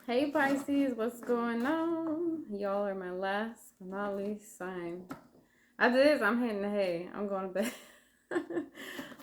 Hey Pisces, what's going on? Y'all are my last but not least sign. After this, I'm hitting the hay. I'm going to bed.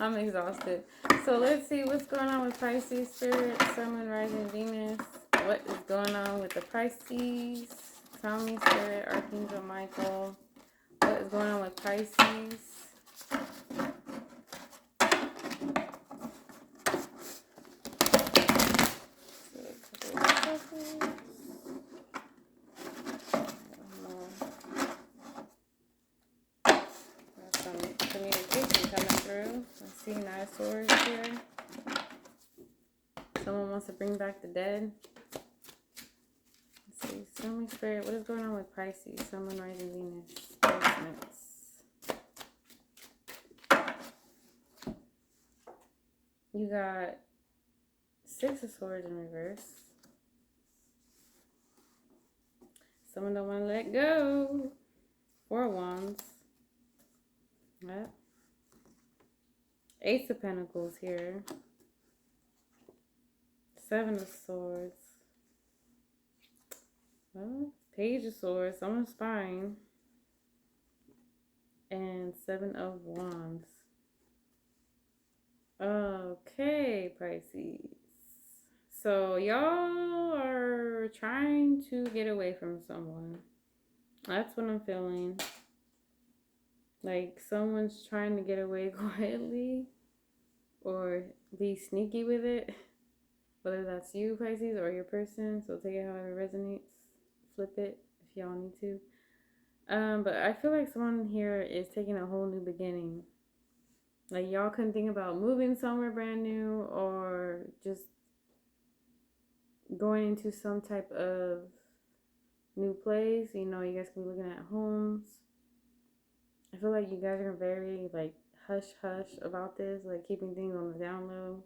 I'm exhausted. So let's see what's going on with Pisces Spirit, Sun, Moon, Rising, Venus. What is going on with the Pisces? Tell me, Spirit, Archangel Michael. What is going on with Pisces? Some communication coming through. I see Nine of Swords here. Someone wants to bring back the dead. Let's see. Show me, Spirit. What is going on with Pisces? Someone rising Venus. Placements. You got Six of Swords in reverse. Someone don't want to let go. Four of Wands. What? Ace of Pentacles here. Seven of Swords. Well, Page of Swords. Someone's spying. And Seven of Wands. Okay, Pisces. So y'all are trying to get away from someone. That's what I'm feeling. Like someone's trying to get away quietly or be sneaky with it. Whether that's you, Pisces, or your person. So take it however it resonates. Flip it if y'all need to. But I feel like someone here is taking a whole new beginning. Like y'all couldn't think about moving somewhere brand new or just going into some type of new place. You know, you guys can be looking at homes. I feel like you guys are very like hush hush about this, like keeping things on the down low.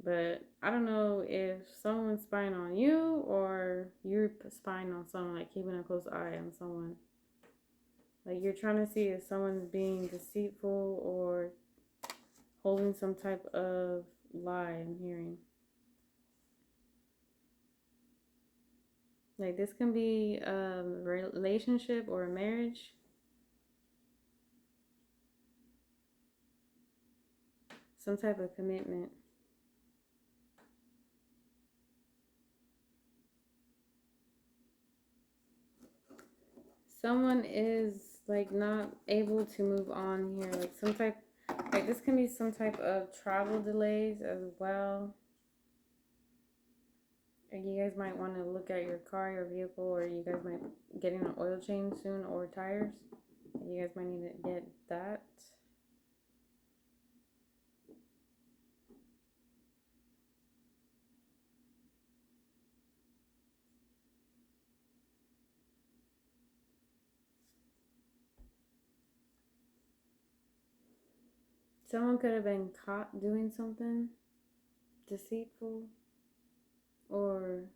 But I don't know if someone's spying on you or you're spying on someone, like keeping a close eye on someone. Like you're trying to see if someone's being deceitful or holding some type of lie. I'm hearing. Like this can be a relationship or a marriage. Some type of commitment. Someone is like not able to move on here. Like some type, like this can be some type of travel delays as well. Or you guys might want to look at your car, your vehicle, or you guys might get an oil change soon or tires. You guys might need to get that. Someone could have been caught doing something deceitful or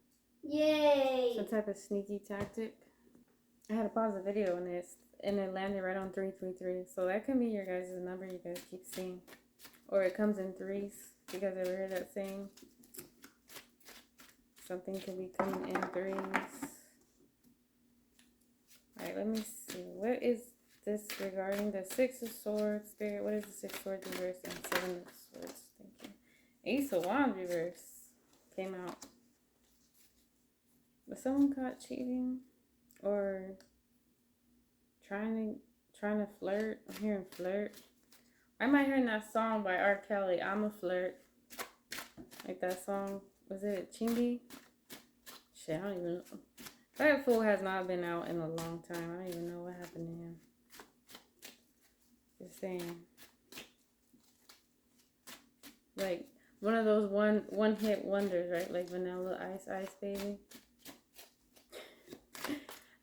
Yay! some type of sneaky tactic. I had to pause the video and it landed right on 333. So that could be your guys' number you guys keep seeing. Or it comes in threes. You guys ever heard that saying? Something could be coming in threes. Alright, let me see. What is this regarding the Six of Swords, Spirit? What is the Six of Swords reverse and Seven of Swords? Thank you. Ace of Wands reverse came out. Was someone caught cheating? Or trying to flirt? I'm hearing flirt. I might hear that song by R. Kelly, I'm a Flirt. Like that song. Was it Chingy? Shit, I don't even know. That fool has not been out in a long time. I don't even know what happened to him. Just saying. Like one of those one hit wonders, right? Like Vanilla Ice Baby.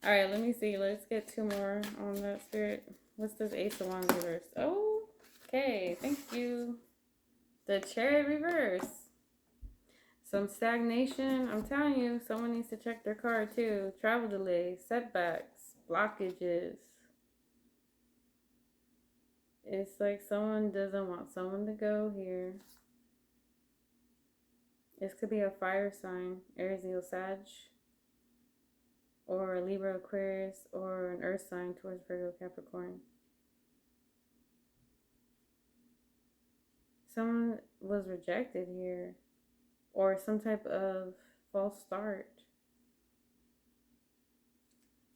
Alright, let me see. Let's get two more on that, Spirit. What's this Ace of Wands reverse? Oh, okay. Thank you. The Chariot reverse. Some stagnation. I'm telling you, someone needs to check their card too. Travel delays, setbacks, blockages. It's like someone doesn't want someone to go here. This could be a fire sign, Aries, Leo, Sag, or Libra, Aquarius, or an earth sign towards Virgo, Capricorn. Someone was rejected here, or some type of false start.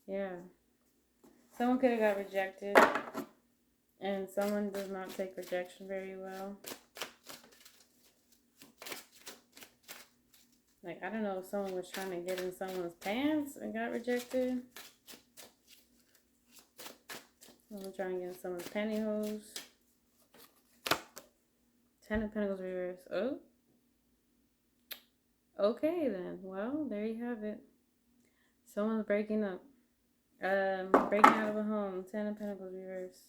Yeah. Someone could have got rejected, and someone does not take rejection very well. Like, I don't know if someone was trying to get in someone's pants and got rejected. Someone trying to get in someone's pantyhose. Ten of Pentacles reverse. Oh. Okay, then. Well, there you have it. Someone's breaking up. Breaking out of a home. Ten of Pentacles reverse.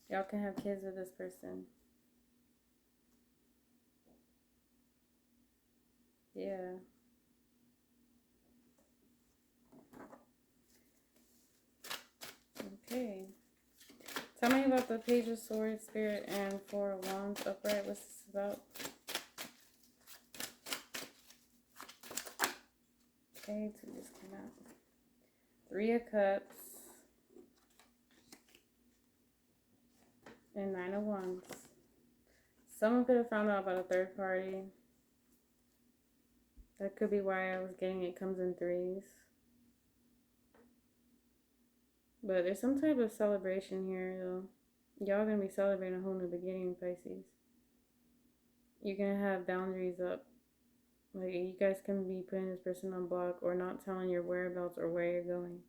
Y'all can have kids with this person. Yeah. Okay. Tell me about the Page of Swords, Spirit, and Four of Wands upright. What's this about? Okay, two just came out. Three of Cups. And Nine of Wands. Someone could have found out about a third party. That could be why I was getting it comes in threes. But there's some type of celebration here, though. Y'all gonna be celebrating a whole new beginning, Pisces. You're gonna have boundaries up. Like, you guys can be putting this person on block or not telling your whereabouts or where you're going.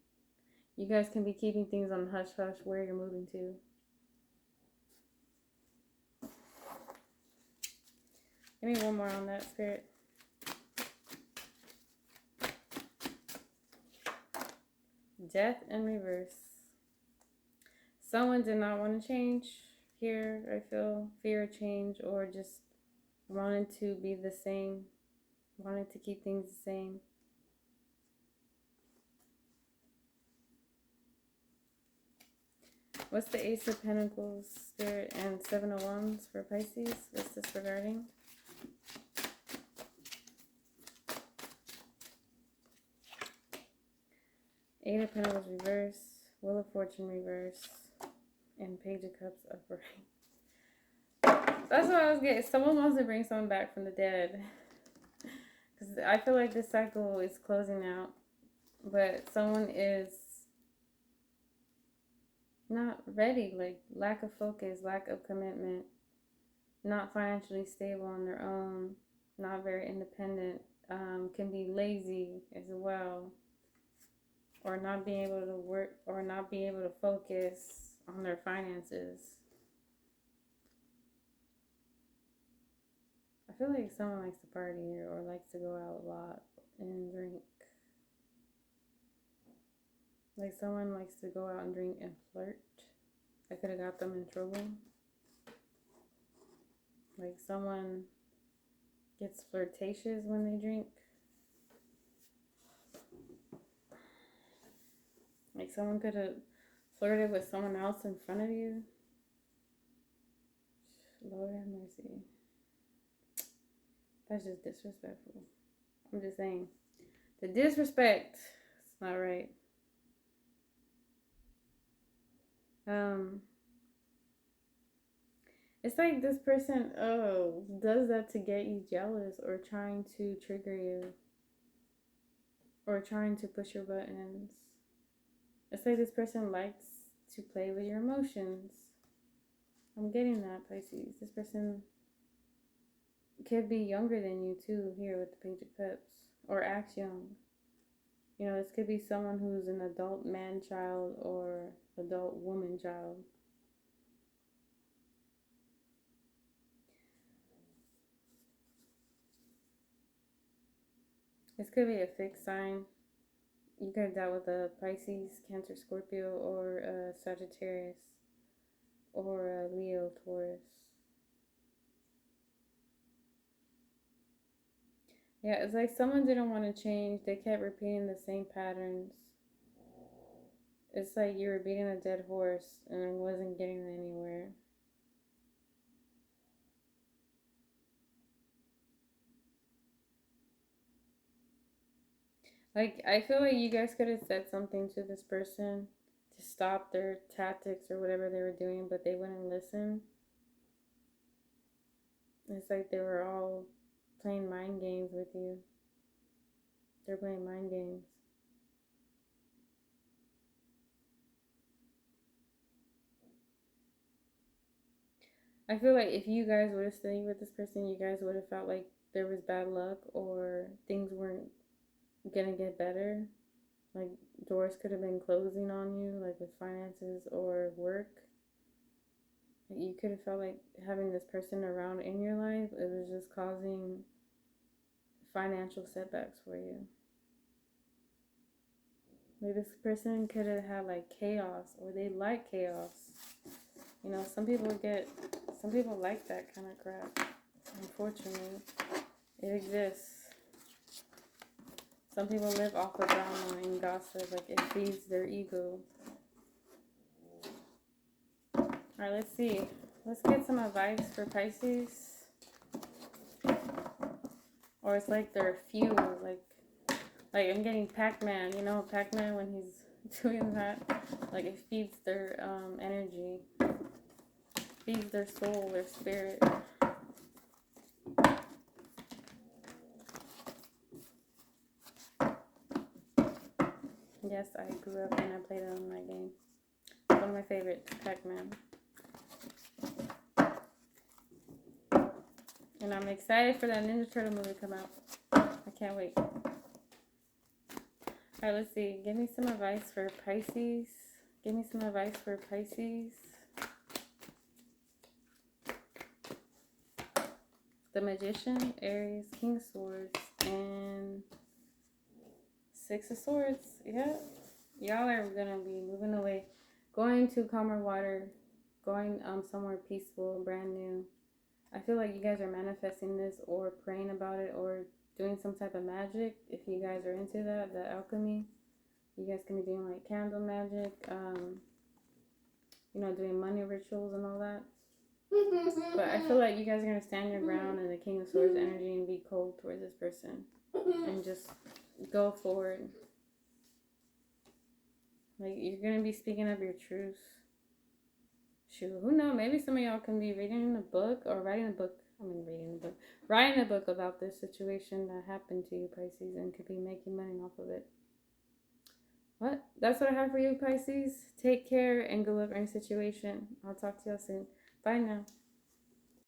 You guys can be keeping things on hush hush where you're moving to. Give me one more on that, Spirit. Death in reverse. Someone did not want to change here, I feel. Fear of change, or just wanted to be the same. Wanted to keep things the same. What's the Ace of Pentacles, Spirit, and Seven of Wands for Pisces? What's this regarding? Eight of Pentacles reverse, Wheel of Fortune reverse, and Page of Cups upright. That's what I was getting. Someone wants to bring someone back from the dead. Because I feel like this cycle is closing out. But someone is not ready. Like, lack of focus, lack of commitment. Not financially stable on their own. Not very independent. Can be lazy as well. Or not being able to work, or not being able to focus on their finances. I feel like someone likes to party here, or likes to go out a lot and drink. Like, someone likes to go out and drink and flirt. I could have got them in trouble. Like, someone gets flirtatious when they drink. Like, someone could have flirted with someone else in front of you. Lord have mercy. That's just disrespectful. I'm just saying. The disrespect, it's not right. It's like this person, does that to get you jealous, or trying to trigger you, or trying to push your buttons. It's like this person likes to play with your emotions. I'm getting that, Pisces. This person could be younger than you too, here with the Page of Cups, or acts young. You know, this could be someone who's an adult man child or adult woman child. This could be a fixed sign. You could have dealt with a Pisces, Cancer, Scorpio, or a Sagittarius, or a Leo, Taurus. Yeah, it's like someone didn't want to change. They kept repeating the same patterns. It's like you were beating a dead horse and it wasn't getting anywhere. Like, I feel like you guys could have said something to this person to stop their tactics or whatever they were doing, but they wouldn't listen. It's like they were all playing mind games with you. They're playing mind games. I feel like if you guys would have stayed with this person, you guys would have felt like there was bad luck or things weren't gonna get better. Like doors could have been closing on you, like with finances or work. Like you could have felt like having this person around in your life, it was just causing financial setbacks for you. Like this person could have had like chaos, or they like chaos. You know, some people like that kind of crap. Unfortunately, it exists. Some people live off of drama and gossip, like it feeds their ego. Alright, let's see. Let's get some advice for Pisces. Or it's like their fuel, like I'm getting Pac-Man, you know, Pac-Man when he's doing that. Like it feeds their energy. Feeds their soul, their spirit. Yes, I grew up and I played it on that game. One of my favorites, Pac-Man. And I'm excited for that Ninja Turtle movie to come out. I can't wait. Alright, let's see. Give me some advice for Pisces. Give me some advice for Pisces. The Magician, Aries, King of Swords, and Six of Swords. Yeah. Y'all are gonna be moving away. Going to calmer water. Going somewhere peaceful, brand new. I feel like you guys are manifesting this or praying about it or doing some type of magic. If you guys are into that, the alchemy. You guys can be doing like candle magic, you know, doing money rituals and all that. But I feel like you guys are going to stand your ground in the King of Swords energy and be cold towards this person. And just go forward. Like, you're going to be speaking up your truth. Shoot, who knows? Maybe some of y'all can be reading a book or writing a book. Writing a book about this situation that happened to you, Pisces, and could be making money off of it. What? That's what I have for you, Pisces. Take care and good luck in your situation. I'll talk to y'all soon. Bye now.